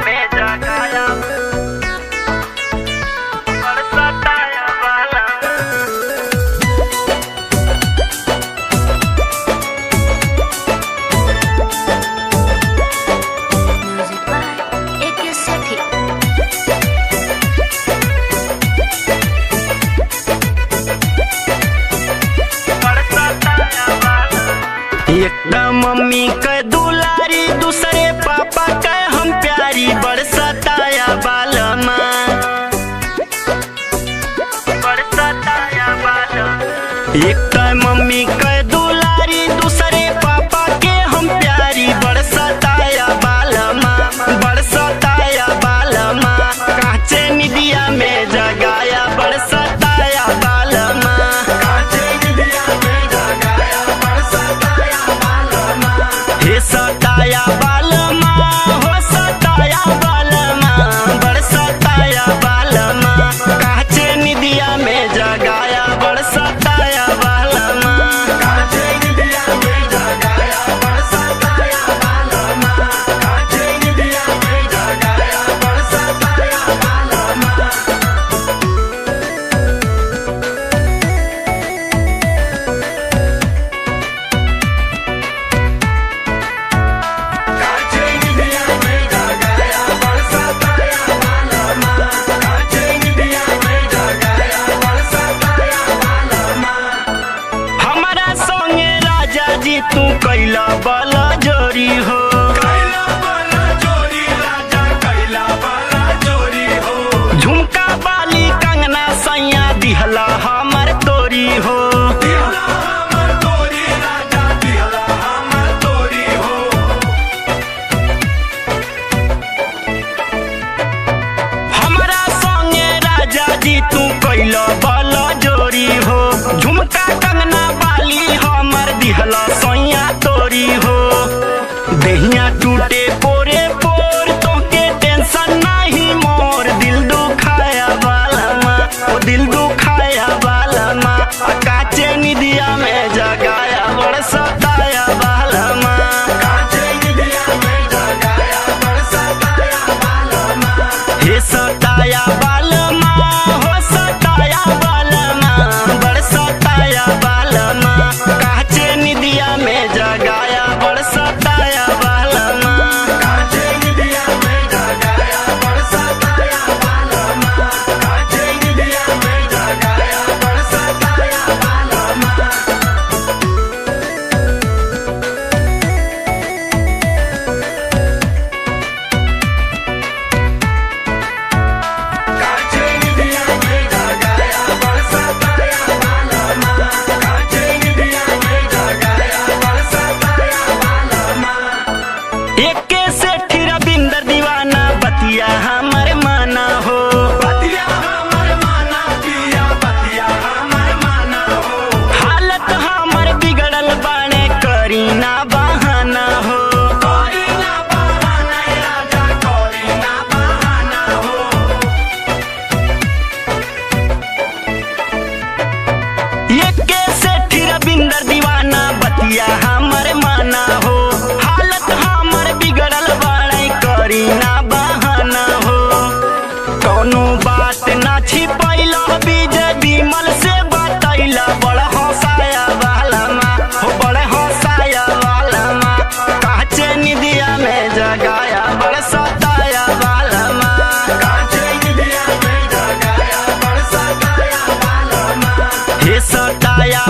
में जगाया और सताया वाला। Music by AK Sethi. एकदम मम्मी के दुलारी दूसरे पापा के हम प्यारी बड़ सताया बालमा बड़ सताया बालमा। एकदम मम्मी के दुलारी दूसरे पापा के हम प्यारी बड़ सताया बालमा बड़ सताया बालमा। कांचे निदिया में जगाया बड़ सताया बालमा कांचे निदिया में जगाया बड़ सताया हे सताया बालमा हो सताया बालमा बड़ सताया बालमा। कांचे निदिया में जगाया बड़ सताया बालमा कांचे निदिया में जगाया बड़ सताया बालमा कांचे निदिया में जगाया बड़ सताया बालमा। कांचे निदिया में जगाया बड़ सताया बालमा कांचे निदिया में जगाया बड़ सताया बालमा। हमारा संगे राजा जी तू कैला बला जोरी हो कैला बला जोरी राजा कैला बला जोरी हो। झुमका बाली कंगना सैया दिहला हमर तोरी हो दिहला हमर तोरी राजा दिहला हमर तोरी हो। हमरा संगे राजा जी तू कैला बला जोरी हो। झुमका कंगना बाली हमर दिहला सैया तोरी हो। देहिया टूटे पोरे पोर तोके टेंशन नहीं मोर दिल दुखाया बालमा ओ दिल दुखाया बालमा। कांचे निदिया में जगाया बड़ सताया बालमा कांचे निदिया में जगाया बड़ सताया बालमा हे सताया बालमा हो सताया बालमा बड़ सताया बालमा। कांचे निदिया में जगाया बड़ सताया बालमा कांचे निदिया में जगाया बड़ सताया बालमा कांचे निदिया में जगाया बड़ सताया बालमा। कांचे निदिया में जगाया बड़ सताया बालमा कांचे निदिया में जगाया बड़ सताया बालमा। एके सेठ रविंदर दीवाना बतिया हमर माना हो बतिया हमर माना पिया बतिया हमर माना हो। हालत हमर बिगड़ल बाणे करीना बहाना हो करीना बहाना राजा करीना बहाना हो। एके सेठ रविंदर दीवाना बतिया हमर माना हो। हालत हमर बिगड़ल बाड़े करीना बहाना हो। कौनो बात ना छिपैला विजय विमल से बतैला बड़ हंसाया बालमा हो बड़ हंसाया बालमा। कांचे निदिया में जगाया बड़ सताया बालमा कांचे निदिया में जगाया बड़ सताया बालमा हे सताया